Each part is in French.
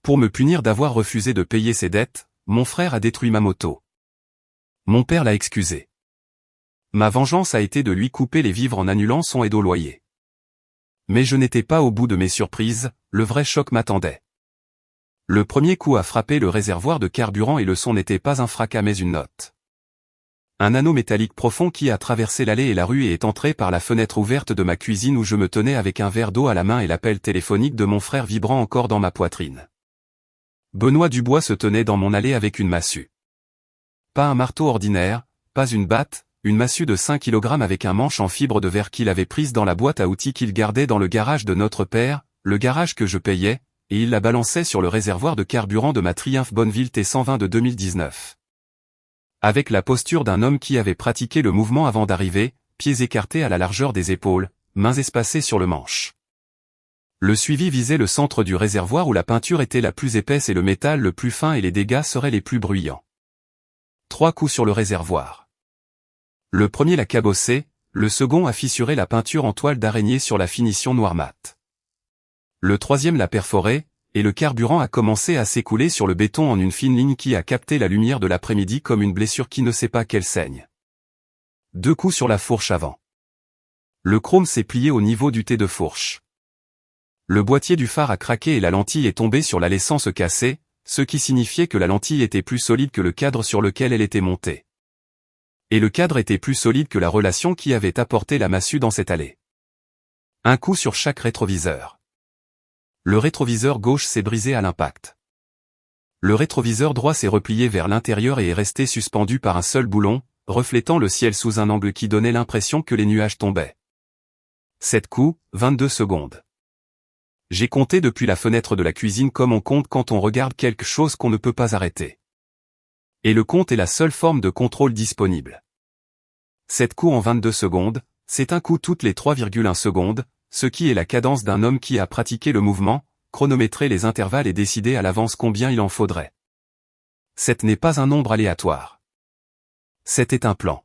Pour me punir d'avoir refusé de payer ses dettes, mon frère a détruit ma moto. Mon père l'a excusé. Ma vengeance a été de lui couper les vivres en annulant son aide au loyer. Mais je n'étais pas au bout de mes surprises, le vrai choc m'attendait. Le premier coup a frappé le réservoir de carburant et le son n'était pas un fracas mais une note. Un anneau métallique profond qui a traversé l'allée et la rue et est entré par la fenêtre ouverte de ma cuisine où je me tenais avec un verre d'eau à la main et l'appel téléphonique de mon frère vibrant encore dans ma poitrine. Benoît Dubois se tenait dans mon allée avec une massue. Pas un marteau ordinaire, pas une batte, une massue de 5 kg avec un manche en fibre de verre qu'il avait prise dans la boîte à outils qu'il gardait dans le garage de notre père, le garage que je payais, et il la balançait sur le réservoir de carburant de ma Triumph Bonneville T120 de 2019. Avec la posture d'un homme qui avait pratiqué le mouvement avant d'arriver, pieds écartés à la largeur des épaules, mains espacées sur le manche. Le suivi visait le centre du réservoir où la peinture était la plus épaisse et le métal le plus fin et les dégâts seraient les plus bruyants. 3 coups sur le réservoir. Le premier l'a cabossé, le second a fissuré la peinture en toile d'araignée sur la finition noir mat. Le troisième l'a perforé, et le carburant a commencé à s'écouler sur le béton en une fine ligne qui a capté la lumière de l'après-midi comme une blessure qui ne sait pas qu'elle saigne. 2 coups sur la fourche avant. Le chrome s'est plié au niveau du T de fourche. Le boîtier du phare a craqué et la lentille est tombée sur la laissant se casser, ce qui signifiait que la lentille était plus solide que le cadre sur lequel elle était montée. Et le cadre était plus solide que la relation qui avait apporté la massue dans cette allée. Un coup sur chaque rétroviseur. Le rétroviseur gauche s'est brisé à l'impact. Le rétroviseur droit s'est replié vers l'intérieur et est resté suspendu par un seul boulon, reflétant le ciel sous un angle qui donnait l'impression que les nuages tombaient. 7 coups, 22 secondes. J'ai compté depuis la fenêtre de la cuisine comme on compte quand on regarde quelque chose qu'on ne peut pas arrêter. Et le compte est la seule forme de contrôle disponible. 7 coups en 22 secondes, c'est un coup toutes les 3,1 secondes, ce qui est la cadence d'un homme qui a pratiqué le mouvement, chronométré les intervalles et décidé à l'avance combien il en faudrait. 7 n'est pas un nombre aléatoire. 7 est un plan.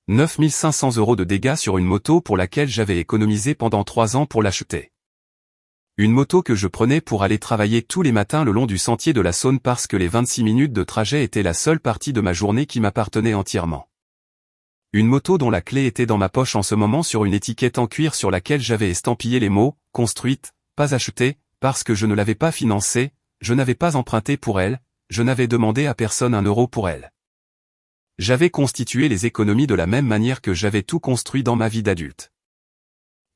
9 500 € de dégâts sur une moto pour laquelle j'avais économisé pendant 3 ans pour l'acheter. Une moto que je prenais pour aller travailler tous les matins le long du sentier de la Saône parce que les 26 minutes de trajet étaient la seule partie de ma journée qui m'appartenait entièrement. Une moto dont la clé était dans ma poche en ce moment sur une étiquette en cuir sur laquelle j'avais estampillé les mots « construite », pas achetée, parce que je ne l'avais pas financée, je n'avais pas emprunté pour elle, je n'avais demandé à personne 1 euro pour elle. J'avais constitué les économies de la même manière que j'avais tout construit dans ma vie d'adulte.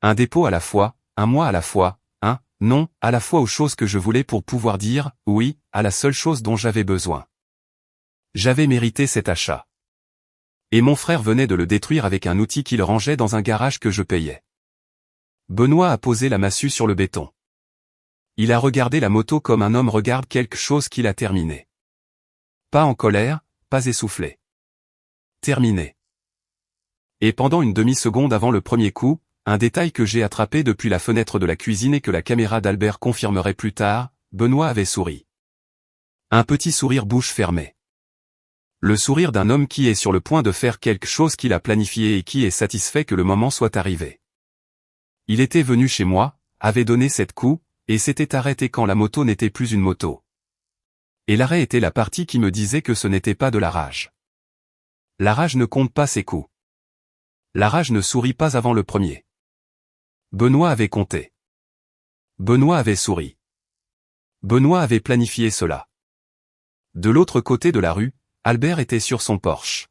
Un dépôt à la fois, un mois à la fois, non, à la fois aux choses que je voulais pour pouvoir dire « oui » à la seule chose dont j'avais besoin. J'avais mérité cet achat. Et mon frère venait de le détruire avec un outil qu'il rangeait dans un garage que je payais. Benoît a posé la massue sur le béton. Il a regardé la moto comme un homme regarde quelque chose qu'il a terminé. Pas en colère, pas essoufflé. Terminé. Et pendant une demi-seconde avant le premier coup, un détail que j'ai attrapé depuis la fenêtre de la cuisine et que la caméra d'Albert confirmerait plus tard, Benoît avait souri. Un petit sourire bouche fermée. Le sourire d'un homme qui est sur le point de faire quelque chose qu'il a planifié et qui est satisfait que le moment soit arrivé. Il était venu chez moi, avait donné 7 coups, et s'était arrêté quand la moto n'était plus une moto. Et l'arrêt était la partie qui me disait que ce n'était pas de la rage. La rage ne compte pas ses coups. La rage ne sourit pas avant le premier. Benoît avait compté. Benoît avait souri. Benoît avait planifié cela. De l'autre côté de la rue, Albert était sur son Porsche.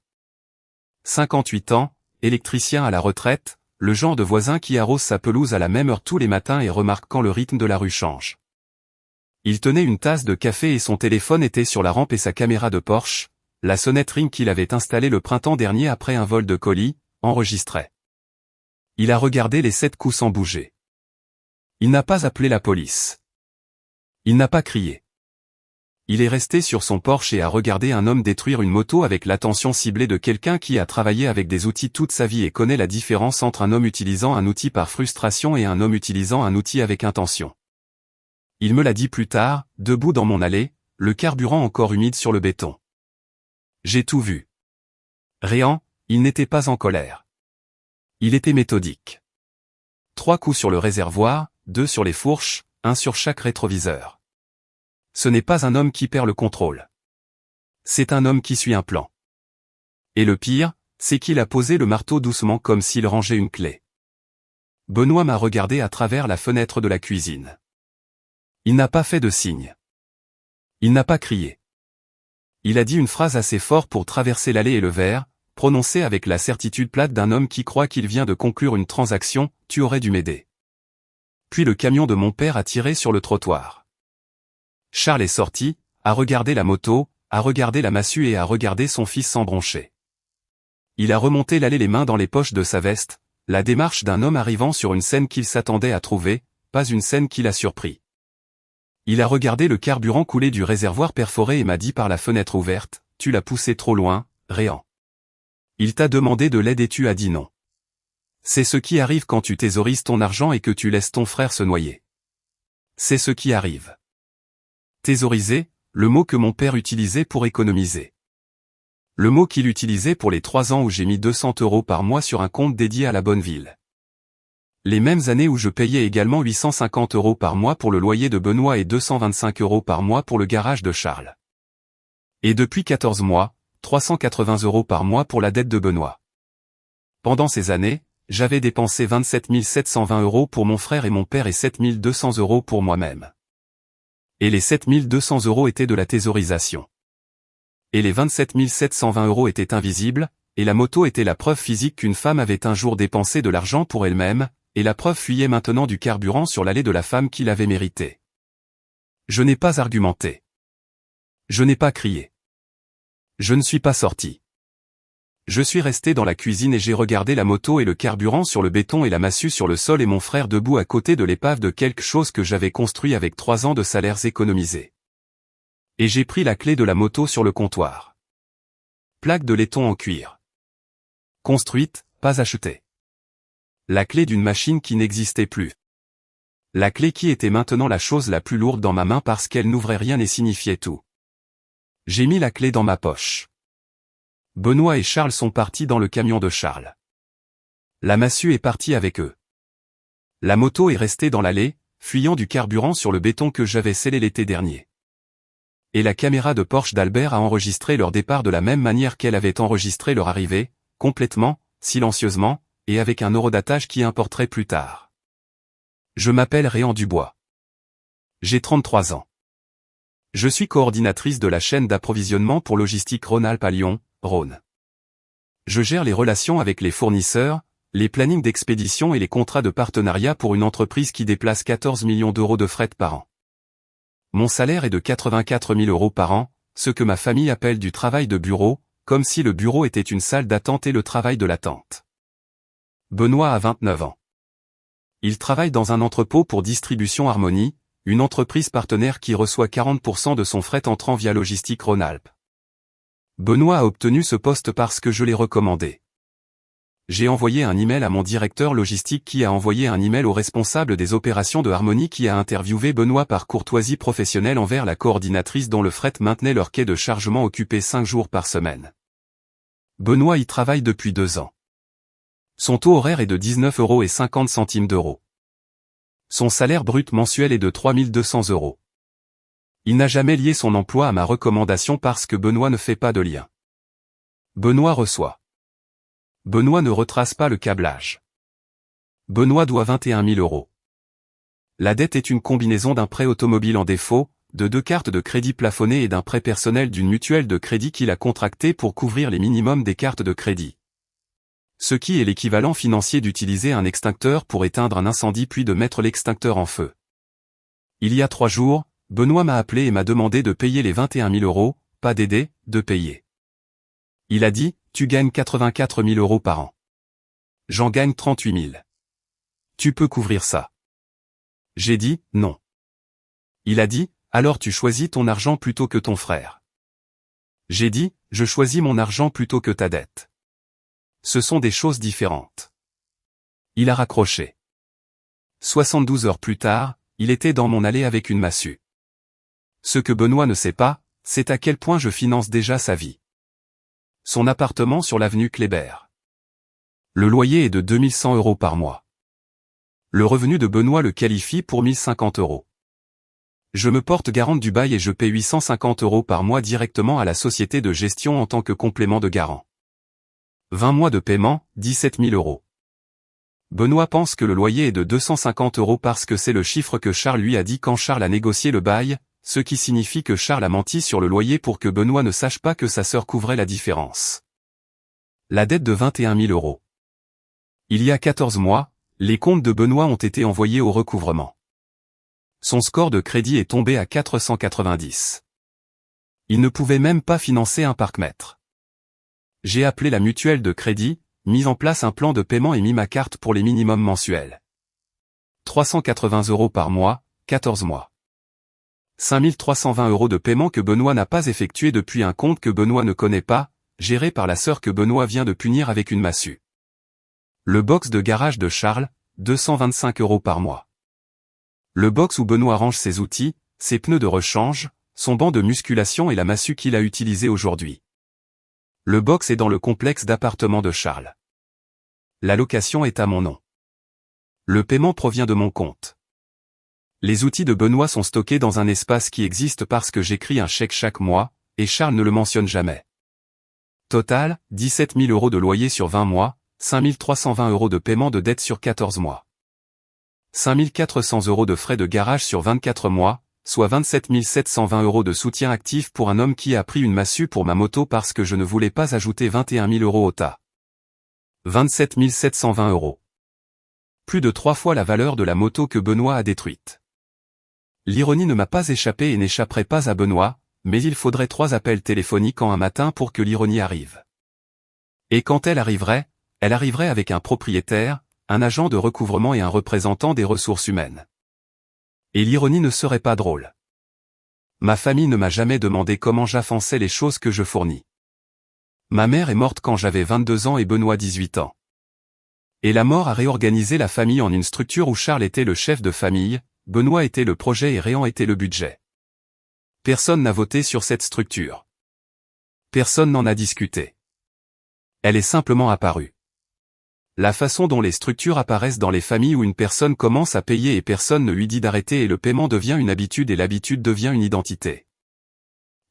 58 ans, électricien à la retraite, le genre de voisin qui arrose sa pelouse à la même heure tous les matins et remarque quand le rythme de la rue change. Il tenait une tasse de café et son téléphone était sur la rampe et sa caméra de Porsche, la sonnette Ring qu'il avait installée le printemps dernier après un vol de colis, enregistrait. Il a regardé les 7 coups sans bouger. Il n'a pas appelé la police. Il n'a pas crié. Il est resté sur son Porsche et a regardé un homme détruire une moto avec l'attention ciblée de quelqu'un qui a travaillé avec des outils toute sa vie et connaît la différence entre un homme utilisant un outil par frustration et un homme utilisant un outil avec intention. Il me l'a dit plus tard, debout dans mon allée, le carburant encore humide sur le béton. J'ai tout vu. Réant, il n'était pas en colère. Il était méthodique. 3 coups sur le réservoir, 2 sur les fourches, 1 sur chaque rétroviseur. Ce n'est pas un homme qui perd le contrôle. C'est un homme qui suit un plan. Et le pire, c'est qu'il a posé le marteau doucement comme s'il rangeait une clé. Benoît m'a regardé à travers la fenêtre de la cuisine. Il n'a pas fait de signe. Il n'a pas crié. Il a dit une phrase assez forte pour traverser l'allée et le verre, prononcée avec la certitude plate d'un homme qui croit qu'il vient de conclure une transaction, « Tu aurais dû m'aider. » Puis le camion de mon père a tiré sur le trottoir. Charles est sorti, a regardé la moto, a regardé la massue et a regardé son fils s'embroncher. Il a remonté l'allée les mains dans les poches de sa veste, la démarche d'un homme arrivant sur une scène qu'il s'attendait à trouver, pas une scène qui l'a surpris. Il a regardé le carburant couler du réservoir perforé et m'a dit par la fenêtre ouverte, « Tu l'as poussé trop loin, Réan. » Il t'a demandé de l'aide et tu as dit non. C'est ce qui arrive quand tu thésaurises ton argent et que tu laisses ton frère se noyer. C'est ce qui arrive. Thésauriser, le mot que mon père utilisait pour économiser. Le mot qu'il utilisait pour les 3 ans où j'ai mis 200 € par mois sur un compte dédié à la bonne ville. Les mêmes années où je payais également 850 € par mois pour le loyer de Benoît et 225 € par mois pour le garage de Charles. Et depuis 14 mois, 380 € par mois pour la dette de Benoît. Pendant ces années, j'avais dépensé 27 720 € pour mon frère et mon père et 7 200 € pour moi-même. Et les 7 200 € étaient de la thésaurisation. Et les 27 720 € étaient invisibles, et la moto était la preuve physique qu'une femme avait un jour dépensé de l'argent pour elle-même, et la preuve fuyait maintenant du carburant sur l'allée de la femme qui l'avait mérité. Je n'ai pas argumenté. Je n'ai pas crié. Je ne suis pas sorti. Je suis resté dans la cuisine et j'ai regardé la moto et le carburant sur le béton et la massue sur le sol et mon frère debout à côté de l'épave de quelque chose que j'avais construit avec 3 ans de salaires économisés. Et j'ai pris la clé de la moto sur le comptoir. Plaque de laiton en cuir. Construite, pas achetée. La clé d'une machine qui n'existait plus. La clé qui était maintenant la chose la plus lourde dans ma main parce qu'elle n'ouvrait rien et signifiait tout. J'ai mis la clé dans ma poche. Benoît et Charles sont partis dans le camion de Charles. La massue est partie avec eux. La moto est restée dans l'allée, fuyant du carburant sur le béton que j'avais scellé l'été dernier. Et la caméra de Porsche d'Albert a enregistré leur départ de la même manière qu'elle avait enregistré leur arrivée, complètement, silencieusement, et avec un horodatage qui importerait plus tard. Je m'appelle Réan Dubois. J'ai 33 ans. Je suis coordinatrice de la chaîne d'approvisionnement pour logistique Rhône-Alpes à Lyon, Rhône. Je gère les relations avec les fournisseurs, les plannings d'expédition et les contrats de partenariat pour une entreprise qui déplace 14 millions d'euros de fret par an. Mon salaire est de 84 000 € par an, ce que ma famille appelle du travail de bureau, comme si le bureau était une salle d'attente et le travail de l'attente. Benoît a 29 ans. Il travaille dans un entrepôt pour Distribution Harmonie, une entreprise partenaire qui reçoit 40% de son fret entrant via Logistique Rhône-Alpes. Benoît a obtenu ce poste parce que je l'ai recommandé. J'ai envoyé un email à mon directeur logistique qui a envoyé un email au responsable des opérations de Harmonie qui a interviewé Benoît par courtoisie professionnelle envers la coordinatrice dont le fret maintenait leur quai de chargement occupé 5 jours par semaine. Benoît y travaille depuis 2 ans. Son taux horaire est de 19,50 €. Son salaire brut mensuel est de 3 200 €. Il n'a jamais lié son emploi à ma recommandation parce que Benoît ne fait pas de lien. Benoît reçoit. Benoît ne retrace pas le câblage. Benoît doit 21 000 €. La dette est une combinaison d'un prêt automobile en défaut, de 2 cartes de crédit plafonnées et d'un prêt personnel d'une mutuelle de crédit qu'il a contracté pour couvrir les minimums des cartes de crédit. Ce qui est l'équivalent financier d'utiliser un extincteur pour éteindre un incendie puis de mettre l'extincteur en feu. Il y a 3 jours, Benoît m'a appelé et m'a demandé de payer les 21 000 €, pas d'aider, de payer. Il a dit, tu gagnes 84 000 € par an. J'en gagne 38 000. Tu peux couvrir ça. J'ai dit, non. Il a dit, alors tu choisis ton argent plutôt que ton frère. J'ai dit, je choisis mon argent plutôt que ta dette. Ce sont des choses différentes. Il a raccroché. 72 heures plus tard, il était dans mon allée avec une massue. Ce que Benoît ne sait pas, c'est à quel point je finance déjà sa vie. Son appartement sur l'avenue Kléber. Le loyer est de 2100 € par mois. Le revenu de Benoît le qualifie pour 1050 €. Je me porte garante du bail et je paie 850 € par mois directement à la société de gestion en tant que complément de garant. 20 mois de paiement, 17 000 €. Benoît pense que le loyer est de 250 € parce que c'est le chiffre que Charles lui a dit quand Charles a négocié le bail, ce qui signifie que Charles a menti sur le loyer pour que Benoît ne sache pas que sa sœur couvrait la différence. La dette de 21 000 €. Il y a 14 mois, les comptes de Benoît ont été envoyés au recouvrement. Son score de crédit est tombé à 490. Il ne pouvait même pas financer un parc-mètre. J'ai appelé la mutuelle de crédit, mis en place un plan de paiement et mis ma carte pour les minimums mensuels. 380 € par mois, 14 mois. 5 320 € de paiement que Benoît n'a pas effectué depuis un compte que Benoît ne connaît pas, géré par la sœur que Benoît vient de punir avec une massue. Le box de garage de Charles, 225 € par mois. Le box où Benoît range ses outils, ses pneus de rechange, son banc de musculation et la massue qu'il a utilisée aujourd'hui. Le box est dans le complexe d'appartements de Charles. La location est à mon nom. Le paiement provient de mon compte. Les outils de Benoît sont stockés dans un espace qui existe parce que j'écris un chèque chaque mois, et Charles ne le mentionne jamais. Total, 17 000 € de loyer sur 20 mois, 5 320 € de paiement de dette sur 14 mois. 5 400 € de frais de garage sur 24 mois, soit 27 720 € de soutien actif pour un homme qui a pris une massue pour ma moto parce que je ne voulais pas ajouter 21 000 € au tas. 27 720 €. Plus de 3 fois la valeur de la moto que Benoît a détruite. L'ironie ne m'a pas échappé et n'échapperait pas à Benoît, mais il faudrait 3 appels téléphoniques en un matin pour que l'ironie arrive. Et quand elle arriverait avec un propriétaire, un agent de recouvrement et un représentant des ressources humaines. Et l'ironie ne serait pas drôle. Ma famille ne m'a jamais demandé comment j'avançais les choses que je fournis. Ma mère est morte quand j'avais 22 ans et Benoît 18 ans. Et la mort a réorganisé la famille en une structure où Charles était le chef de famille, Benoît était le projet et Réan était le budget. Personne n'a voté sur cette structure. Personne n'en a discuté. Elle est simplement apparue. La façon dont les structures apparaissent dans les familles où une personne commence à payer et personne ne lui dit d'arrêter et le paiement devient une habitude et l'habitude devient une identité.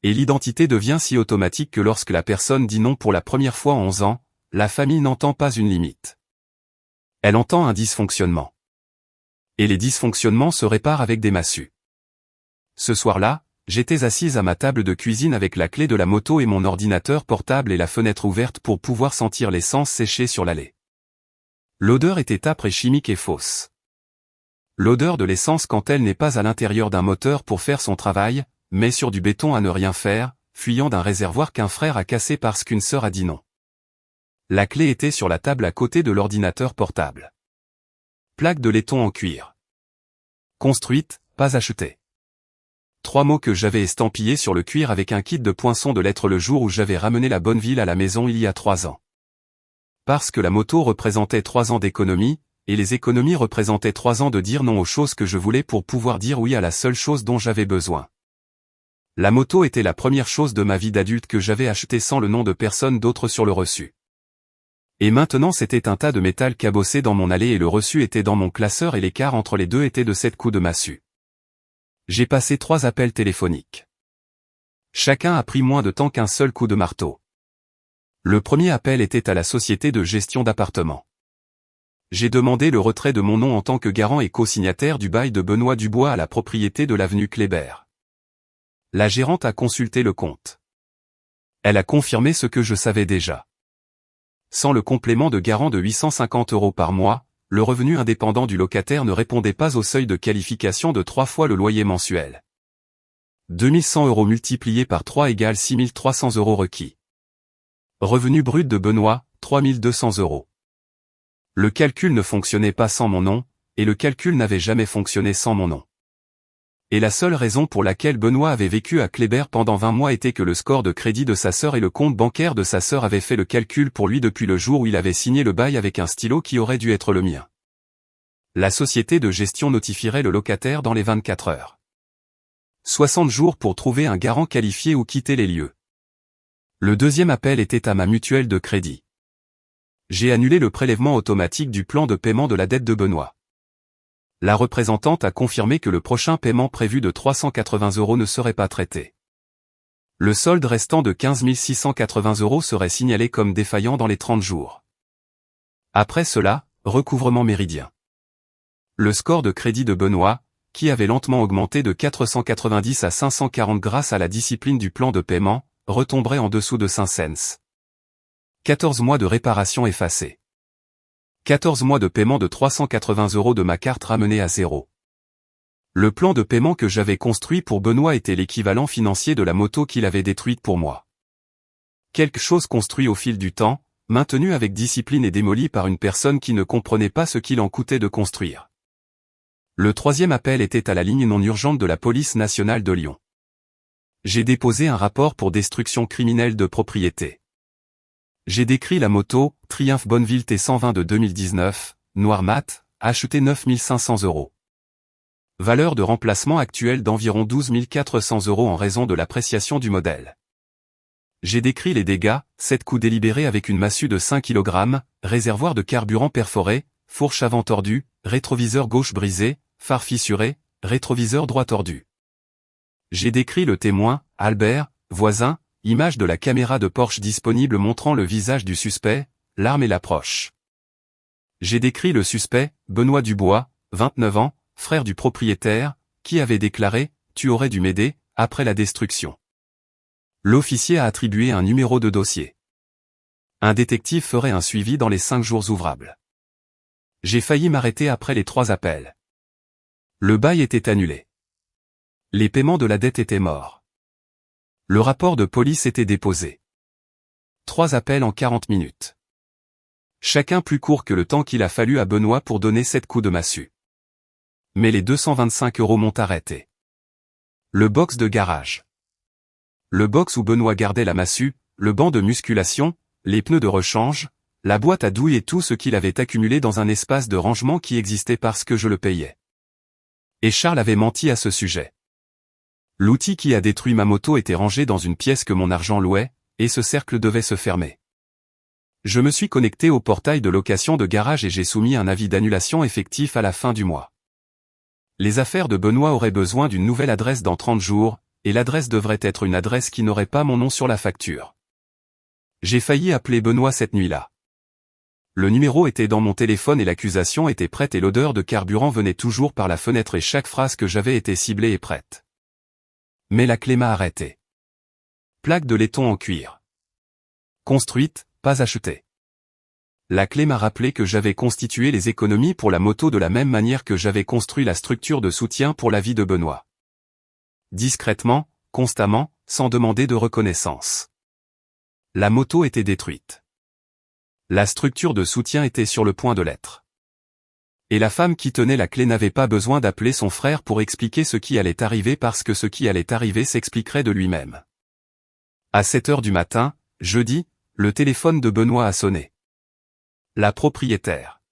Et l'identité devient si automatique que lorsque la personne dit non pour la première fois en 11 ans, la famille n'entend pas une limite. Elle entend un dysfonctionnement. Et les dysfonctionnements se réparent avec des massues. Ce soir-là, j'étais assise à ma table de cuisine avec la clé de la moto et mon ordinateur portable et la fenêtre ouverte pour pouvoir sentir l'essence sécher sur l'allée. L'odeur était âpre et chimique et fausse. L'odeur de l'essence quand elle n'est pas à l'intérieur d'un moteur pour faire son travail, mais sur du béton à ne rien faire, fuyant d'un réservoir qu'un frère a cassé parce qu'une sœur a dit non. La clé était sur la table à côté de l'ordinateur portable. Plaque de laiton en cuir. Construite, pas achetée. 3 mots que j'avais estampillés sur le cuir avec un kit de poinçons de lettres le jour où j'avais ramené la bonne ville à la maison il y a 3 ans. Parce que la moto représentait 3 ans d'économie, et les économies représentaient 3 ans de dire non aux choses que je voulais pour pouvoir dire oui à la seule chose dont j'avais besoin. La moto était la première chose de ma vie d'adulte que j'avais achetée sans le nom de personne d'autre sur le reçu. Et maintenant c'était un tas de métal cabossé dans mon allée et le reçu était dans mon classeur et l'écart entre les deux était de 7 coups de massue. J'ai passé 3 appels téléphoniques. Chacun a pris moins de temps qu'un seul coup de marteau. Le premier appel était à la société de gestion d'appartements. J'ai demandé le retrait de mon nom en tant que garant et co-signataire du bail de Benoît Dubois à la propriété de l'avenue Kléber. La gérante a consulté le compte. Elle a confirmé ce que je savais déjà. Sans le complément de garant de 850 € par mois, le revenu indépendant du locataire ne répondait pas au seuil de qualification de 3 fois le loyer mensuel. 2100 € multiplié par 3 égale 6300 € requis. Revenu brut de Benoît, 3200 €. Le calcul ne fonctionnait pas sans mon nom, et le calcul n'avait jamais fonctionné sans mon nom. Et la seule raison pour laquelle Benoît avait vécu à Kléber pendant 20 mois était que le score de crédit de sa sœur et le compte bancaire de sa sœur avaient fait le calcul pour lui depuis le jour où il avait signé le bail avec un stylo qui aurait dû être le mien. La société de gestion notifierait le locataire dans les 24 heures. 60 jours pour trouver un garant qualifié ou quitter les lieux. Le deuxième appel était à ma mutuelle de crédit. J'ai annulé le prélèvement automatique du plan de paiement de la dette de Benoît. La représentante a confirmé que le prochain paiement prévu de 380 € ne serait pas traité. Le solde restant de 15 680 € serait signalé comme défaillant dans les 30 jours. Après cela, recouvrement méridien. Le score de crédit de Benoît, qui avait lentement augmenté de 490 à 540 grâce à la discipline du plan de paiement, retomberait en dessous de 5 cents. 14 mois de réparation effacée. 14 mois de paiement de 380 € de ma carte ramené à zéro. Le plan de paiement que j'avais construit pour Benoît était l'équivalent financier de la moto qu'il avait détruite pour moi. Quelque chose construit au fil du temps, maintenu avec discipline et démoli par une personne qui ne comprenait pas ce qu'il en coûtait de construire. Le troisième appel était à la ligne non urgente de la police nationale de Lyon. J'ai déposé un rapport pour destruction criminelle de propriété. J'ai décrit la moto, Triumph Bonneville T120 de 2019, noir mat, achetée 9 500 €. Valeur de remplacement actuelle d'environ 12 400 € en raison de l'appréciation du modèle. J'ai décrit les dégâts, 7 coups délibérés avec une massue de 5 kg, réservoir de carburant perforé, fourche avant tordue, rétroviseur gauche brisé, phare fissuré, rétroviseur droit tordu. J'ai décrit le témoin, Albert, voisin, image de la caméra de Porsche disponible montrant le visage du suspect, l'arme et l'approche. J'ai décrit le suspect, Benoît Dubois, 29 ans, frère du propriétaire, qui avait déclaré « Tu aurais dû m'aider » après la destruction. L'officier a attribué un numéro de dossier. Un détective ferait un suivi dans les 5 jours ouvrables. J'ai failli m'arrêter après les 3 appels. Le bail était annulé. Les paiements de la dette étaient morts. Le rapport de police était déposé. 3 appels en 40 minutes. Chacun plus court que le temps qu'il a fallu à Benoît pour donner 7 coups de massue. Mais les 225 € m'ont arrêté. Le box de garage. Le box où Benoît gardait la massue, le banc de musculation, les pneus de rechange, la boîte à douille et tout ce qu'il avait accumulé dans un espace de rangement qui existait parce que je le payais. Et Charles avait menti à ce sujet. L'outil qui a détruit ma moto était rangé dans une pièce que mon argent louait, et ce cercle devait se fermer. Je me suis connecté au portail de location de garage et j'ai soumis un avis d'annulation effectif à la fin du mois. Les affaires de Benoît auraient besoin d'une nouvelle adresse dans 30 jours, et l'adresse devrait être une adresse qui n'aurait pas mon nom sur la facture. J'ai failli appeler Benoît cette nuit-là. Le numéro était dans mon téléphone et l'accusation était prête et l'odeur de carburant venait toujours par la fenêtre et chaque phrase que j'avais était ciblée et prête. Mais la clé m'a arrêté. Plaque de laiton en cuir. Construite, pas achetée. La clé m'a rappelé que j'avais constitué les économies pour la moto de la même manière que j'avais construit la structure de soutien pour la vie de Benoît. Discrètement, constamment, sans demander de reconnaissance. La moto était détruite. La structure de soutien était sur le point de l'être. Et la femme qui tenait la clé n'avait pas besoin d'appeler son frère pour expliquer ce qui allait arriver parce que ce qui allait arriver s'expliquerait de lui-même. À 7 heures du matin, jeudi, le téléphone de Benoît a sonné. La propriétaire.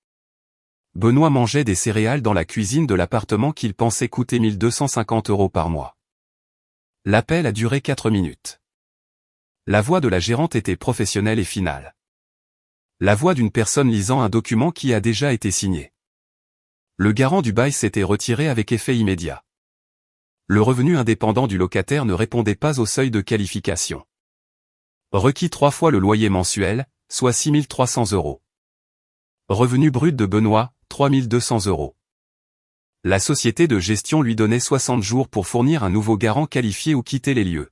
Benoît mangeait des céréales dans la cuisine de l'appartement qu'il pensait coûter 1 250 € par mois. L'appel a duré 4 minutes. La voix de la gérante était professionnelle et finale. La voix d'une personne lisant un document qui a déjà été signé. Le garant du bail s'était retiré avec effet immédiat. Le revenu indépendant du locataire ne répondait pas au seuil de qualification. Requis 3 fois le loyer mensuel, soit 6 300 €. Revenu brut de Benoît, 3 200 €. La société de gestion lui donnait 60 jours pour fournir un nouveau garant qualifié ou quitter les lieux.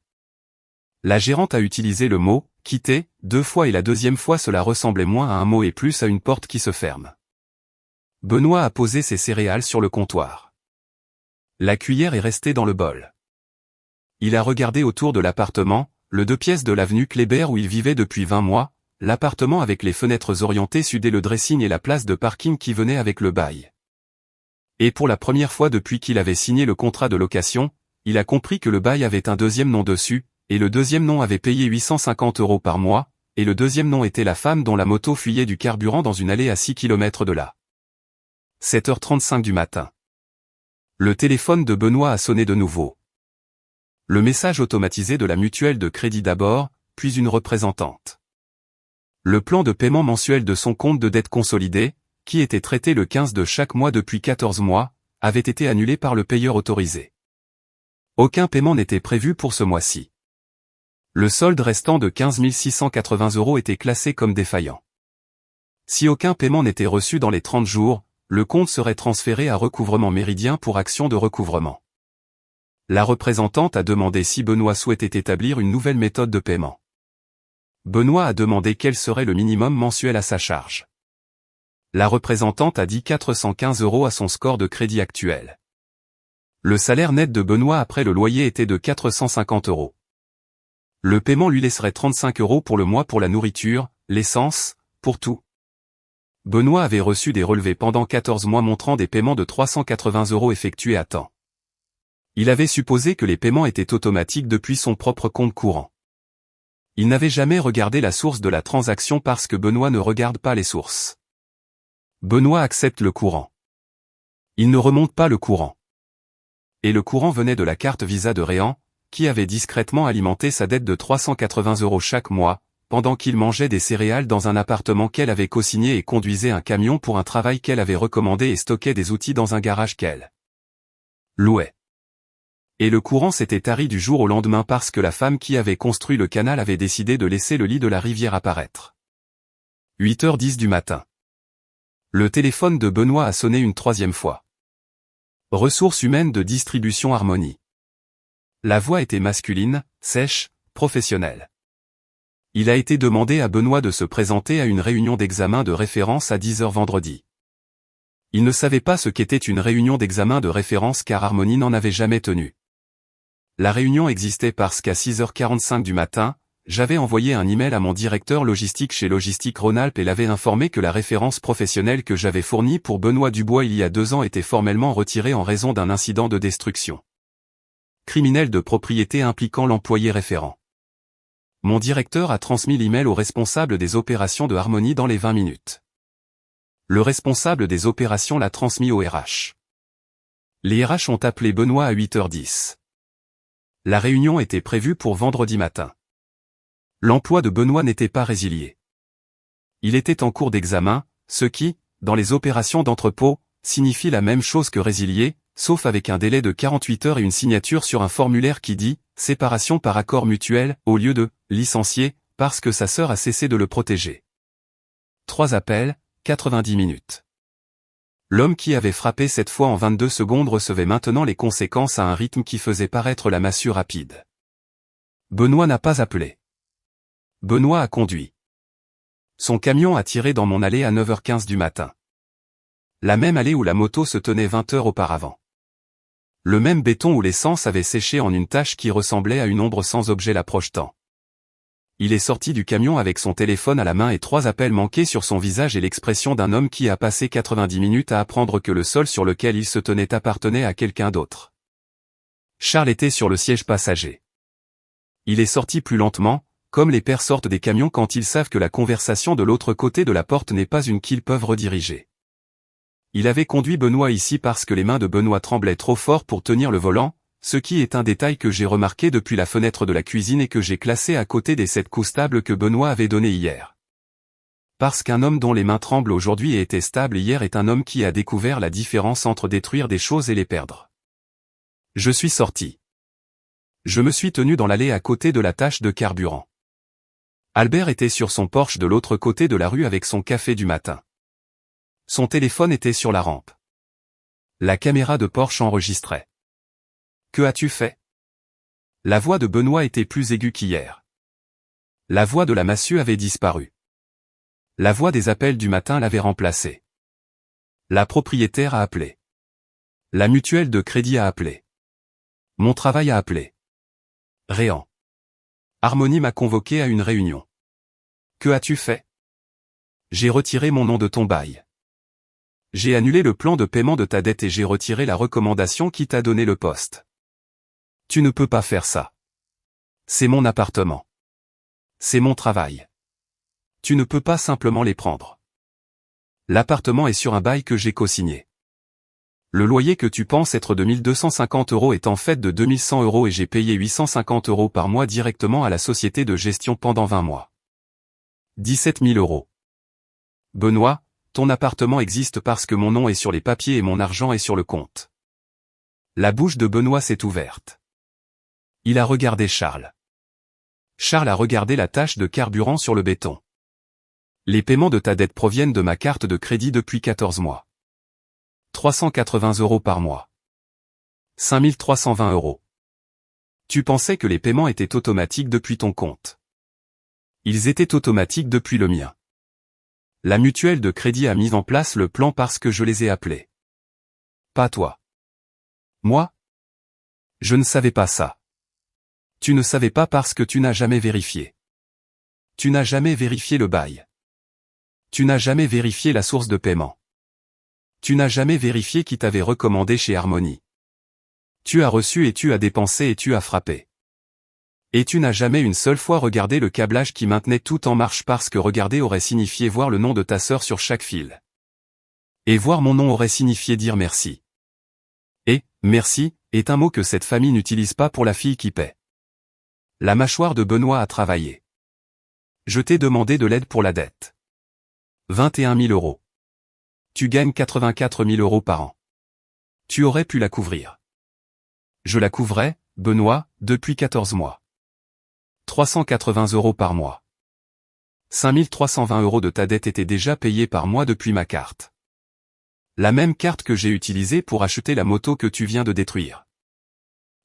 La gérante a utilisé le mot « quitter » 2 fois et la deuxième fois cela ressemblait moins à un mot et plus à une porte qui se ferme. Benoît a posé ses céréales sur le comptoir. La cuillère est restée dans le bol. Il a regardé autour de l'appartement, le 2 pièces de l'avenue Kléber où il vivait depuis 20 mois, l'appartement avec les fenêtres orientées sud et le dressing et la place de parking qui venait avec le bail. Et pour la première fois depuis qu'il avait signé le contrat de location, il a compris que le bail avait un deuxième nom dessus, et le deuxième nom avait payé 850 € par mois, et le deuxième nom était la femme dont la moto fuyait du carburant dans une allée à 6 km de là. 7h35 du matin. Le téléphone de Benoît a sonné de nouveau. Le message automatisé de la mutuelle de crédit d'abord, puis une représentante. Le plan de paiement mensuel de son compte de dette consolidée, qui était traité le 15 de chaque mois depuis 14 mois, avait été annulé par le payeur autorisé. Aucun paiement n'était prévu pour ce mois-ci. Le solde restant de 15 680 € était classé comme défaillant. Si aucun paiement n'était reçu dans les 30 jours, le compte serait transféré à Recouvrement Méridien pour action de recouvrement. La représentante a demandé si Benoît souhaitait établir une nouvelle méthode de paiement. Benoît a demandé quel serait le minimum mensuel à sa charge. La représentante a dit 415 € à son score de crédit actuel. Le salaire net de Benoît après le loyer était de 450 €. Le paiement lui laisserait 35 € pour le mois pour la nourriture, l'essence, pour tout. Benoît avait reçu des relevés pendant 14 mois montrant des paiements de 380 € effectués à temps. Il avait supposé que les paiements étaient automatiques depuis son propre compte courant. Il n'avait jamais regardé la source de la transaction parce que Benoît ne regarde pas les sources. Benoît accepte le courant. Il ne remonte pas le courant. Et le courant venait de la carte Visa de Réan, qui avait discrètement alimenté sa dette de 380 € chaque mois, pendant qu'il mangeait des céréales dans un appartement qu'elle avait co-signé et conduisait un camion pour un travail qu'elle avait recommandé et stockait des outils dans un garage qu'elle louait. Et le courant s'était tari du jour au lendemain parce que la femme qui avait construit le canal avait décidé de laisser le lit de la rivière apparaître. 8h10 du matin. Le téléphone de Benoît a sonné une 3e fois. Ressources humaines de distribution Harmonie. La voix était masculine, sèche, professionnelle. Il a été demandé à Benoît de se présenter à une réunion d'examen de référence à 10h vendredi. Il ne savait pas ce qu'était une réunion d'examen de référence car Harmonie n'en avait jamais tenu. La réunion existait parce qu'à 6h45 du matin, j'avais envoyé un email à mon directeur logistique chez Logistique Rhône-Alpes et l'avait informé que la référence professionnelle que j'avais fournie pour Benoît Dubois il y a 2 ans était formellement retirée en raison d'un incident de destruction criminelle de propriété impliquant l'employé référent. Mon directeur a transmis l'email au responsable des opérations de Harmonie dans les 20 minutes. Le responsable des opérations l'a transmis au RH. Les RH ont appelé Benoît à 8h10. La réunion était prévue pour vendredi matin. L'emploi de Benoît n'était pas résilié. Il était en cours d'examen, ce qui, dans les opérations d'entrepôt, signifie la même chose que résilié, sauf avec un délai de 48 heures et une signature sur un formulaire qui dit « séparation par accord mutuel » au lieu de « licencié » parce que sa sœur a cessé de le protéger. 3 appels, 90 minutes. L'homme qui avait frappé cette fois en 22 secondes recevait maintenant les conséquences à un rythme qui faisait paraître la massue rapide. Benoît n'a pas appelé. Benoît a conduit. Son camion a tiré dans mon allée à 9h15 du matin. La même allée où la moto se tenait 20 heures auparavant. Le même béton où l'essence avait séché en une tache qui ressemblait à une ombre sans objet la projetant. Il est sorti du camion avec son téléphone à la main et 3 appels manqués sur son visage et l'expression d'un homme qui a passé 90 minutes à apprendre que le sol sur lequel il se tenait appartenait à quelqu'un d'autre. Charles était sur le siège passager. Il est sorti plus lentement, comme les pères sortent des camions quand ils savent que la conversation de l'autre côté de la porte n'est pas une qu'ils peuvent rediriger. Il avait conduit Benoît ici parce que les mains de Benoît tremblaient trop fort pour tenir le volant, ce qui est un détail que j'ai remarqué depuis la fenêtre de la cuisine et que j'ai classé à côté des 7 coups stables que Benoît avait donnés hier. Parce qu'un homme dont les mains tremblent aujourd'hui et était stable hier est un homme qui a découvert la différence entre détruire des choses et les perdre. Je suis sorti. Je me suis tenu dans l'allée à côté de la tache de carburant. Albert était sur son Porsche de l'autre côté de la rue avec son café du matin. Son téléphone était sur la rampe. La caméra de Porsche enregistrait. « Que as-tu fait » La voix de Benoît était plus aiguë qu'hier. La voix de la massue avait disparu. La voix des appels du matin l'avait remplacée. La propriétaire a appelé. La mutuelle de crédit a appelé. Mon travail a appelé. Réan. Harmonie m'a convoqué à une réunion. Que as-tu fait ? J'ai retiré mon nom de ton bail. J'ai annulé le plan de paiement de ta dette et j'ai retiré la recommandation qui t'a donné le poste. Tu ne peux pas faire ça. C'est mon appartement. C'est mon travail. Tu ne peux pas simplement les prendre. L'appartement est sur un bail que j'ai co-signé. Le loyer que tu penses être de 1 250 € est en fait de 2 100 € et j'ai payé 850 € par mois directement à la société de gestion pendant 20 mois. 17 000 €. Benoît, ton appartement existe parce que mon nom est sur les papiers et mon argent est sur le compte. La bouche de Benoît s'est ouverte. Il a regardé Charles. Charles a regardé la tache de carburant sur le béton. Les paiements de ta dette proviennent de ma carte de crédit depuis 14 mois. 380 € par mois. 5320 €. Tu pensais que les paiements étaient automatiques depuis ton compte. Ils étaient automatiques depuis le mien. La mutuelle de crédit a mis en place le plan parce que je les ai appelés. Pas toi. Moi? Je ne savais pas ça. Tu ne savais pas parce que tu n'as jamais vérifié. Tu n'as jamais vérifié le bail. Tu n'as jamais vérifié la source de paiement. Tu n'as jamais vérifié qui t'avait recommandé chez Harmonie. Tu as reçu et tu as dépensé et tu as frappé. Et tu n'as jamais une seule fois regardé le câblage qui maintenait tout en marche parce que regarder aurait signifié voir le nom de ta sœur sur chaque fil. Et voir mon nom aurait signifié dire merci. Et, merci, est un mot que cette famille n'utilise pas pour la fille qui paie. La mâchoire de Benoît a travaillé. Je t'ai demandé de l'aide pour la dette. 21 000 €. Tu gagnes 84 000 € par an. Tu aurais pu la couvrir. Je la couvrais, Benoît, depuis 14 mois. 380 € par mois. 5 320 € de ta dette était déjà payée par mois depuis ma carte. La même carte que j'ai utilisée pour acheter la moto que tu viens de détruire.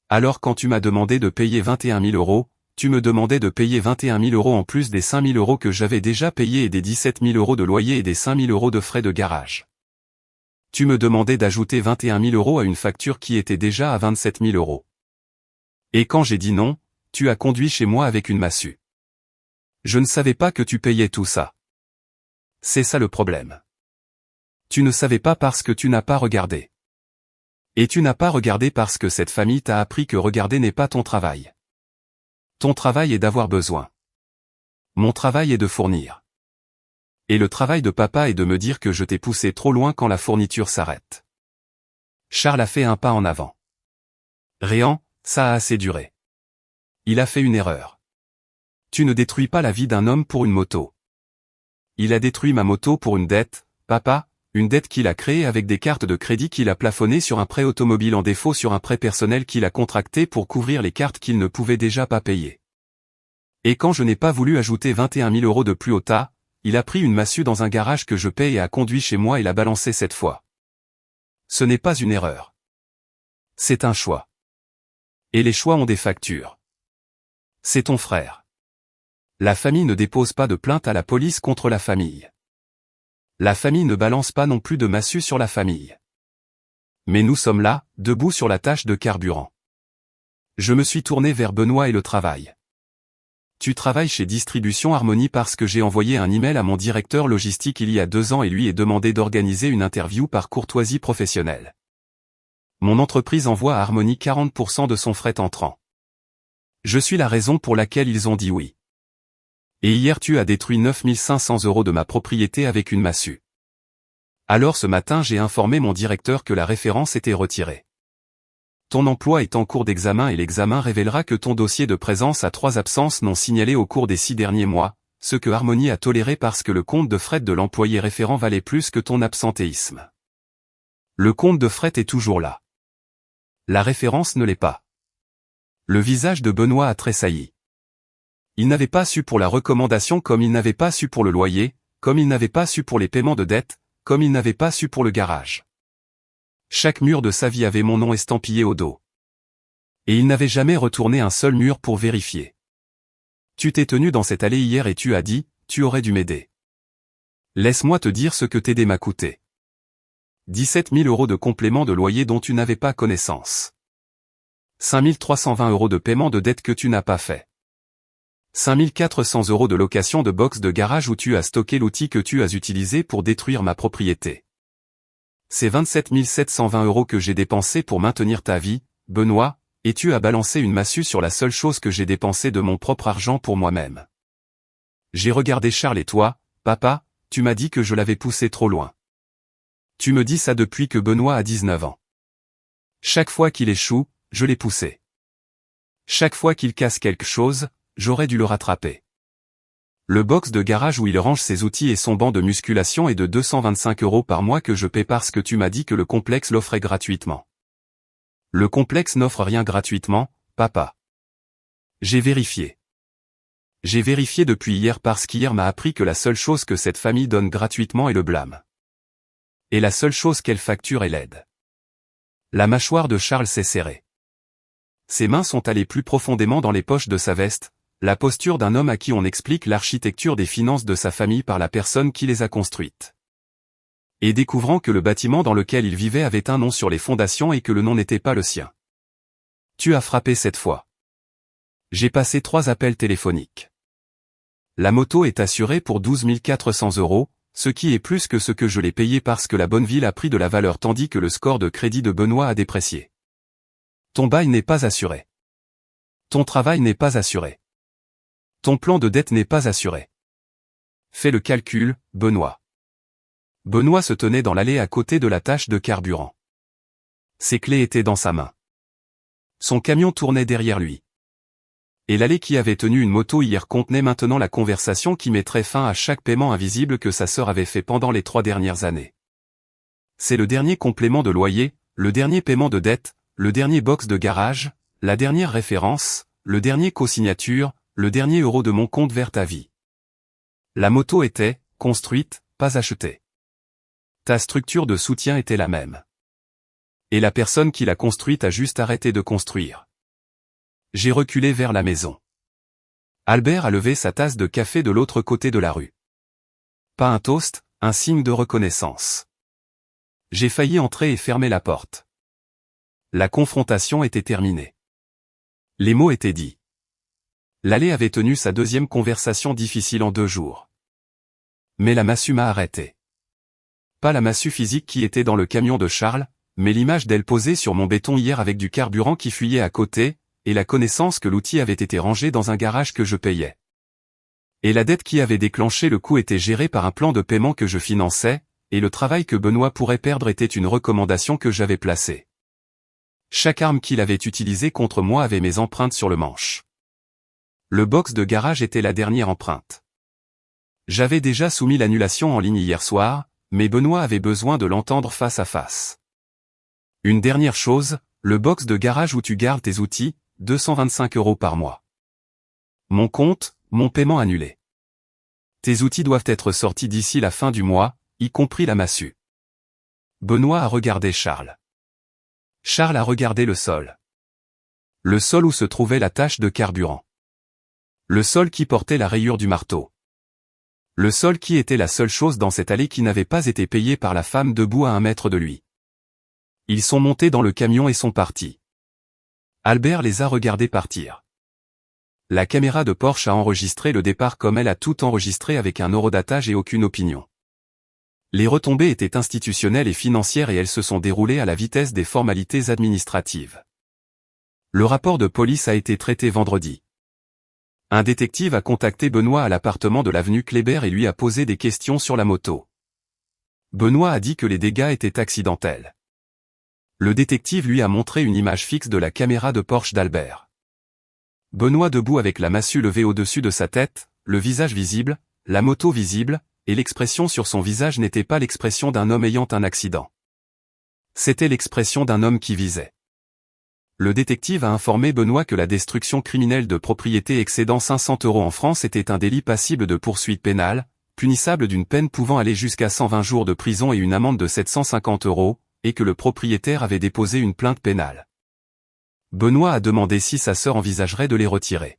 Alors quand tu m'as demandé de payer 21 000 €, tu me demandais de payer 21 000 € en plus des 5 000 € que j'avais déjà payés et des 17 000 € de loyer et des 5 000 € de frais de garage. Tu me demandais d'ajouter 21 000 € à une facture qui était déjà à 27 000 €. Et quand j'ai dit non, tu as conduit chez moi avec une massue. Je ne savais pas que tu payais tout ça. C'est ça le problème. Tu ne savais pas parce que tu n'as pas regardé. Et tu n'as pas regardé parce que cette famille t'a appris que regarder n'est pas ton travail. Ton travail est d'avoir besoin. Mon travail est de fournir. Et le travail de papa est de me dire que je t'ai poussé trop loin quand la fourniture s'arrête. Charles a fait un pas en avant. Réan, ça a assez duré. Il a fait une erreur. Tu ne détruis pas la vie d'un homme pour une moto. Il a détruit ma moto pour une dette, papa, une dette qu'il a créée avec des cartes de crédit qu'il a plafonnées sur un prêt automobile en défaut sur un prêt personnel qu'il a contracté pour couvrir les cartes qu'il ne pouvait déjà pas payer. Et quand je n'ai pas voulu ajouter 21 000 € de plus au tas, il a pris une massue dans un garage que je paye et a conduit chez moi et l'a balancé cette fois. Ce n'est pas une erreur. C'est un choix. Et les choix ont des factures. C'est ton frère. La famille ne dépose pas de plainte à la police contre la famille. La famille ne balance pas non plus de massue sur la famille. Mais nous sommes là, debout sur la tâche de carburant. Je me suis tourné vers Benoît et le travail. Tu travailles chez Distribution Harmonie parce que j'ai envoyé un email à mon directeur logistique il y a 2 ans et lui ai demandé d'organiser une interview par courtoisie professionnelle. Mon entreprise envoie à Harmonie 40% de son fret entrant. Je suis la raison pour laquelle ils ont dit oui. Et hier tu as détruit 9 500 € de ma propriété avec une massue. Alors ce matin j'ai informé mon directeur que la référence était retirée. Ton emploi est en cours d'examen et l'examen révélera que ton dossier de présence a 3 absences non signalées au cours des 6 derniers mois, ce que Harmonie a toléré parce que le compte de fret de l'employé référent valait plus que ton absentéisme. Le compte de fret est toujours là. La référence ne l'est pas. Le visage de Benoît a tressailli. Il n'avait pas su pour la recommandation comme il n'avait pas su pour le loyer, comme il n'avait pas su pour les paiements de dette, comme il n'avait pas su pour le garage. Chaque mur de sa vie avait mon nom estampillé au dos. Et il n'avait jamais retourné un seul mur pour vérifier. Tu t'es tenu dans cette allée hier et tu as dit, tu aurais dû m'aider. Laisse-moi te dire ce que t'aider m'a coûté. 17 000 € de complément de loyer dont tu n'avais pas connaissance. 5 320 € de paiement de dette que tu n'as pas fait. 5 400 € de location de box de garage où tu as stocké l'outil que tu as utilisé pour détruire ma propriété. C'est 27 720 € que j'ai dépensé pour maintenir ta vie, Benoît, et tu as balancé une massue sur la seule chose que j'ai dépensée de mon propre argent pour moi-même. J'ai regardé Charles et toi, papa, tu m'as dit que je l'avais poussé trop loin. Tu me dis ça depuis que Benoît a 19 ans. Chaque fois qu'il échoue, je l'ai poussé. Chaque fois qu'il casse quelque chose, j'aurais dû le rattraper. Le box de garage où il range ses outils et son banc de musculation est de 225 € par mois que je paie parce que tu m'as dit que le complexe l'offrait gratuitement. Le complexe n'offre rien gratuitement, papa. J'ai vérifié. J'ai vérifié depuis hier parce qu'hier m'a appris que la seule chose que cette famille donne gratuitement est le blâme. Et la seule chose qu'elle facture est l'aide. La mâchoire de Charles s'est serrée. Ses mains sont allées plus profondément dans les poches de sa veste, la posture d'un homme à qui on explique l'architecture des finances de sa famille par la personne qui les a construites. Et découvrant que le bâtiment dans lequel il vivait avait un nom sur les fondations et que le nom n'était pas le sien. Tu as frappé cette fois. J'ai passé 3 appels téléphoniques. La moto est assurée pour 12 400 €, ce qui est plus que ce que je l'ai payé parce que la Bonneville a pris de la valeur tandis que le score de crédit de Benoît a déprécié. Ton bail n'est pas assuré. Ton travail n'est pas assuré. Ton plan de dette n'est pas assuré. Fais le calcul, Benoît. Benoît se tenait dans l'allée à côté de la tache de carburant. Ses clés étaient dans sa main. Son camion tournait derrière lui. Et l'allée qui avait tenu une moto hier contenait maintenant la conversation qui mettrait fin à chaque paiement invisible que sa sœur avait fait pendant les 3 dernières années. C'est le dernier complément de loyer, le dernier paiement de dette, le dernier box de garage, la dernière référence, le dernier co-signature, le dernier euro de mon compte vers ta vie. La moto était, construite, pas achetée. Ta structure de soutien était la même. Et la personne qui l'a construite a juste arrêté de construire. J'ai reculé vers la maison. Albert a levé sa tasse de café de l'autre côté de la rue. Pas un toast, un signe de reconnaissance. J'ai failli entrer et fermer la porte. La confrontation était terminée. Les mots étaient dits. L'allée avait tenu sa deuxième conversation difficile en 2 jours. Mais la massue m'a arrêté. Pas la massue physique qui était dans le camion de Charles, mais l'image d'elle posée sur mon béton hier avec du carburant qui fuyait à côté, et la connaissance que l'outil avait été rangé dans un garage que je payais. Et la dette qui avait déclenché le coup était gérée par un plan de paiement que je finançais, et le travail que Benoît pourrait perdre était une recommandation que j'avais placée. Chaque arme qu'il avait utilisée contre moi avait mes empreintes sur le manche. Le box de garage était la dernière empreinte. J'avais déjà soumis l'annulation en ligne hier soir, mais Benoît avait besoin de l'entendre face à face. Une dernière chose, le box de garage où tu gardes tes outils, 225 € par mois. Mon compte, mon paiement annulé. Tes outils doivent être sortis d'ici la fin du mois, y compris la massue. Benoît a regardé Charles. Charles a regardé le sol. Le sol où se trouvait la tache de carburant. Le sol qui portait la rayure du marteau. Le sol qui était la seule chose dans cette allée qui n'avait pas été payée par la femme debout à 1 mètre de lui. Ils sont montés dans le camion et sont partis. Albert les a regardés partir. La caméra de Porsche a enregistré le départ comme elle a tout enregistré avec un horodatage et aucune opinion. Les retombées étaient institutionnelles et financières et elles se sont déroulées à la vitesse des formalités administratives. Le rapport de police a été traité vendredi. Un détective a contacté Benoît à l'appartement de l'avenue Kléber et lui a posé des questions sur la moto. Benoît a dit que les dégâts étaient accidentels. Le détective lui a montré une image fixe de la caméra de Porsche d'Albert. Benoît debout avec la massue levée au-dessus de sa tête, le visage visible, la moto visible, et l'expression sur son visage n'était pas l'expression d'un homme ayant un accident. C'était l'expression d'un homme qui visait. Le détective a informé Benoît que la destruction criminelle de propriété excédant 500 € en France était un délit passible de poursuite pénale, punissable d'une peine pouvant aller jusqu'à 120 jours de prison et une amende de 750 €, et que le propriétaire avait déposé une plainte pénale. Benoît a demandé si sa sœur envisagerait de les retirer.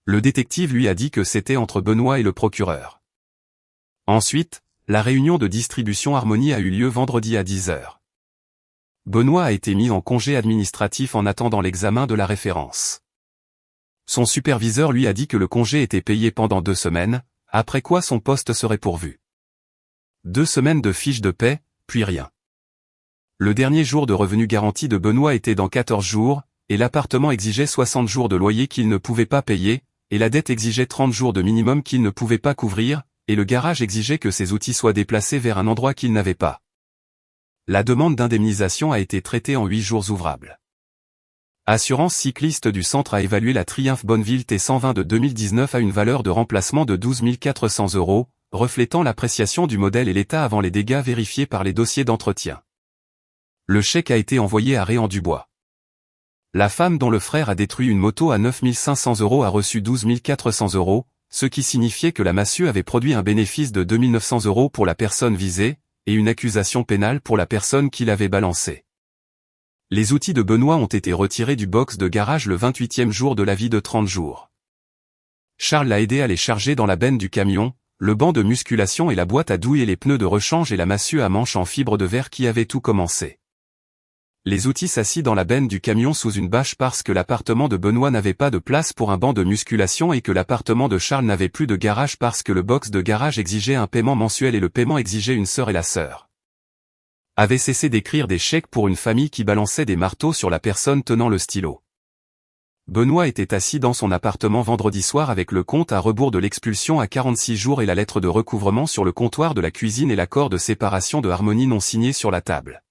Le détective lui a dit que c'était entre Benoît et le procureur. Ensuite, la réunion de distribution Harmonie a eu lieu vendredi à 10 h. Benoît a été mis en congé administratif en attendant l'examen de la référence. Son superviseur lui a dit que le congé était payé pendant 2 semaines, après quoi son poste serait pourvu. 2 semaines de fiche de paie, puis rien. Le dernier jour de revenu garanti de Benoît était dans 14 jours, et l'appartement exigeait 60 jours de loyer qu'il ne pouvait pas payer, et la dette exigeait 30 jours de minimum qu'il ne pouvait pas couvrir, et le garage exigeait que ses outils soient déplacés vers un endroit qu'il n'avait pas. La demande d'indemnisation a été traitée en 8 jours ouvrables. Assurance cycliste du centre a évalué la Triumph Bonneville T120 de 2019 à une valeur de remplacement de 12 400 €, reflétant l'appréciation du modèle et l'état avant les dégâts vérifiés par les dossiers d'entretien. Le chèque a été envoyé à Réan-du-Bois. La femme dont le frère a détruit une moto à 9 500 € a reçu 12 400 €, ce qui signifiait que la massue avait produit un bénéfice de 2 900 € pour la personne visée, et une accusation pénale pour la personne qui l'avait balancé. Les outils de Benoît ont été retirés du box de garage le 28e jour de l'avis de 30 jours. Charles l'a aidé à les charger dans la benne du camion, le banc de musculation et la boîte à douille et les pneus de rechange et la massue à manche en fibre de verre qui avait tout commencé. Les outils s'assit dans la benne du camion sous une bâche parce que l'appartement de Benoît n'avait pas de place pour un banc de musculation et que l'appartement de Charles n'avait plus de garage parce que le box de garage exigeait un paiement mensuel et le paiement exigeait une sœur et la sœur avait cessé d'écrire des chèques pour une famille qui balançait des marteaux sur la personne tenant le stylo. Benoît était assis dans son appartement vendredi soir avec le compte à rebours de l'expulsion à 46 jours et la lettre de recouvrement sur le comptoir de la cuisine et l'accord de séparation de harmonie non signé sur la table.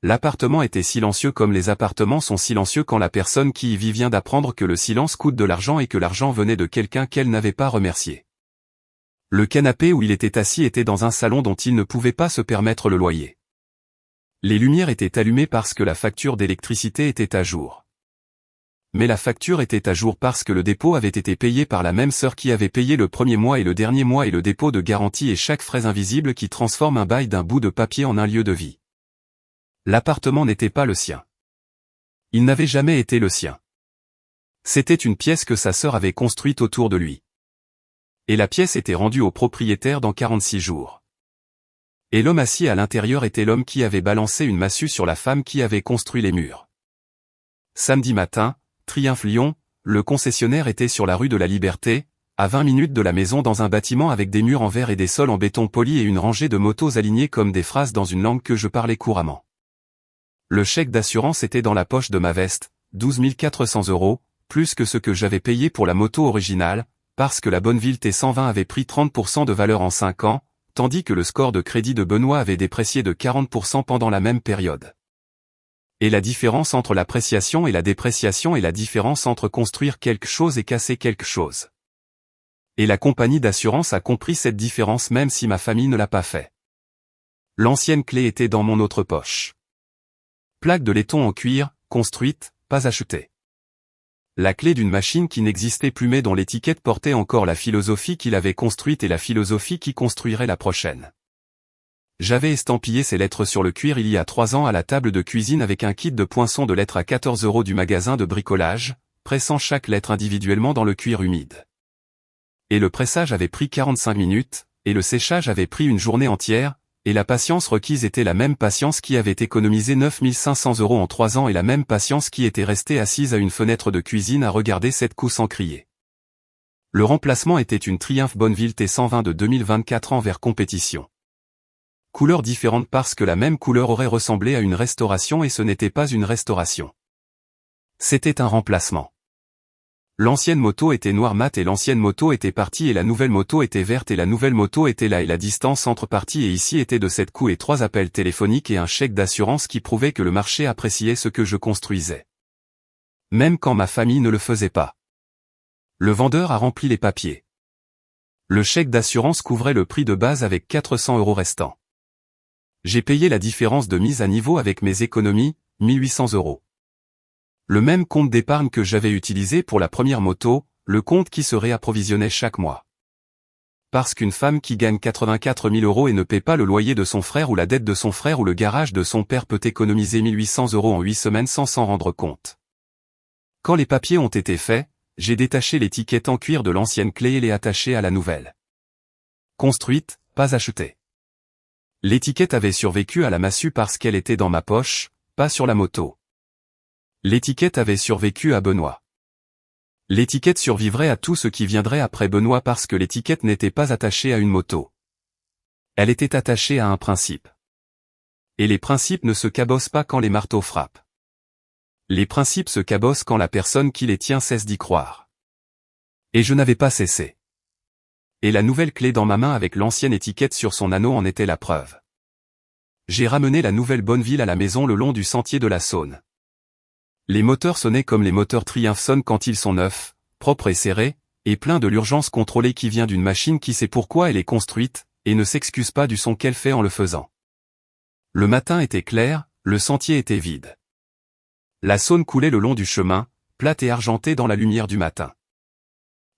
L'appartement était silencieux comme les appartements sont silencieux quand la personne qui y vit vient d'apprendre que le silence coûte de l'argent et que l'argent venait de quelqu'un qu'elle n'avait pas remercié. Le canapé où il était assis était dans un salon dont il ne pouvait pas se permettre le loyer. Les lumières étaient allumées parce que la facture d'électricité était à jour. Mais la facture était à jour parce que le dépôt avait été payé par la même sœur qui avait payé le premier mois et le dernier mois et le dépôt de garantie et chaque frais invisible qui transforme un bail d'un bout de papier en un lieu de vie. L'appartement n'était pas le sien. Il n'avait jamais été le sien. C'était une pièce que sa sœur avait construite autour de lui. Et la pièce était rendue au propriétaire dans 46 jours. Et l'homme assis à l'intérieur était l'homme qui avait balancé une massue sur la femme qui avait construit les murs. Samedi matin, Triomphe-Lyon, le concessionnaire était sur la rue de la Liberté, à 20 minutes de la maison dans un bâtiment avec des murs en verre et des sols en béton poli et une rangée de motos alignées comme des phrases dans une langue que je parlais couramment. Le chèque d'assurance était dans la poche de ma veste, 12 400 €, plus que ce que j'avais payé pour la moto originale, parce que la Bonneville T120 avait pris 30% de valeur en 5 ans, tandis que le score de crédit de Benoît avait déprécié de 40% pendant la même période. Et la différence entre l'appréciation et la dépréciation est la différence entre construire quelque chose et casser quelque chose. Et la compagnie d'assurance a compris cette différence même si ma famille ne l'a pas fait. L'ancienne clé était dans mon autre poche. Plaque de laiton en cuir, construite, pas achetée. La clé d'une machine qui n'existait plus mais dont l'étiquette portait encore la philosophie qu'il avait construite et la philosophie qui construirait la prochaine. J'avais estampillé ces lettres sur le cuir il y a 3 ans à la table de cuisine avec un kit de poinçons de lettres à 14 € du magasin de bricolage, pressant chaque lettre individuellement dans le cuir humide. Et le pressage avait pris 45 minutes, et le séchage avait pris une journée entière, et la patience requise était la même patience qui avait économisé 9 500 € en 3 ans et la même patience qui était restée assise à une fenêtre de cuisine à regarder cette coupe sans crier. Le remplacement était une Triumph Bonneville T120 de 2024 en vert compétition. Couleur différente parce que la même couleur aurait ressemblé à une restauration et ce n'était pas une restauration. C'était un remplacement. L'ancienne moto était noire mat et l'ancienne moto était partie et la nouvelle moto était verte et la nouvelle moto était là et la distance entre parties et ici était de 7 coups et 3 appels téléphoniques et un chèque d'assurance qui prouvait que le marché appréciait ce que je construisais. Même quand ma famille ne le faisait pas. Le vendeur a rempli les papiers. Le chèque d'assurance couvrait le prix de base avec 400 € restants. J'ai payé la différence de mise à niveau avec mes économies, 1800 €. Le même compte d'épargne que j'avais utilisé pour la première moto, le compte qui se réapprovisionnait chaque mois. Parce qu'une femme qui gagne 84 000 € et ne paie pas le loyer de son frère ou la dette de son frère ou le garage de son père peut économiser 1800 € en 8 semaines sans s'en rendre compte. Quand les papiers ont été faits, j'ai détaché l'étiquette en cuir de l'ancienne clé et l'ai attachée à la nouvelle. Construite, pas achetée. L'étiquette avait survécu à la massue parce qu'elle était dans ma poche, pas sur la moto. L'étiquette avait survécu à Benoît. L'étiquette survivrait à tout ce qui viendrait après Benoît parce que l'étiquette n'était pas attachée à une moto. Elle était attachée à un principe. Et les principes ne se cabossent pas quand les marteaux frappent. Les principes se cabossent quand la personne qui les tient cesse d'y croire. Et je n'avais pas cessé. Et la nouvelle clé dans ma main avec l'ancienne étiquette sur son anneau en était la preuve. J'ai ramené la nouvelle Bonneville à la maison le long du sentier de la Saône. Les moteurs sonnaient comme les moteurs Triumph sonnent quand ils sont neufs, propres et serrés, et pleins de l'urgence contrôlée qui vient d'une machine qui sait pourquoi elle est construite, et ne s'excuse pas du son qu'elle fait en le faisant. Le matin était clair, Le sentier était vide. La Saône coulait le long du chemin, plate et argentée dans la lumière du matin.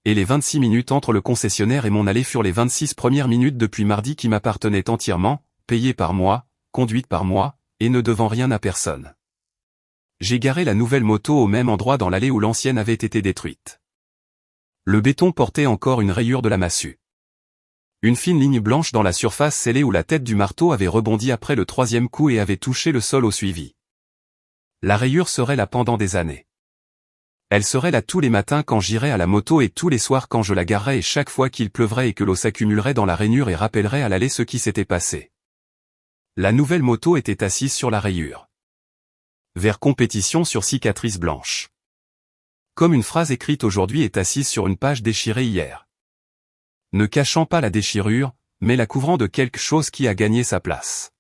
Et les 26 minutes entre le concessionnaire et mon allée furent les 26 premières minutes depuis mardi qui m'appartenaient entièrement, payées par moi, conduites par moi, et ne devant rien à personne. J'ai garé la nouvelle moto au même endroit dans l'allée où l'ancienne avait été détruite. Le béton portait encore une rayure de la massue. Une fine ligne blanche dans la surface scellée où la tête du marteau avait rebondi après le troisième coup et avait touché le sol au suivi. La rayure serait là pendant des années. Elle serait là tous les matins quand j'irais à la moto et tous les soirs quand je la garerais et chaque fois qu'il pleuvrait et que l'eau s'accumulerait dans la rainure et rappellerait à l'aller ce qui s'était passé. La nouvelle moto était assise sur la rayure. Vers compétition sur cicatrice blanche. Comme une phrase écrite aujourd'hui est assise sur une page déchirée hier. Ne cachant pas la déchirure, mais la couvrant de quelque chose qui a gagné sa place.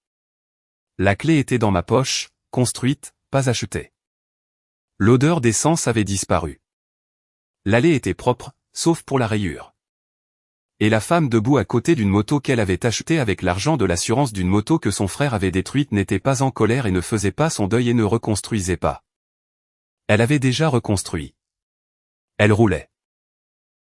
La clé était dans ma poche, construite, pas achetée. L'odeur d'essence avait disparu. L'allée était propre, sauf pour la rayure. Et la femme debout à côté d'une moto qu'elle avait achetée avec l'argent de l'assurance d'une moto que son frère avait détruite n'était pas en colère et ne faisait pas son deuil et ne reconstruisait pas. Elle avait déjà reconstruit. Elle roulait.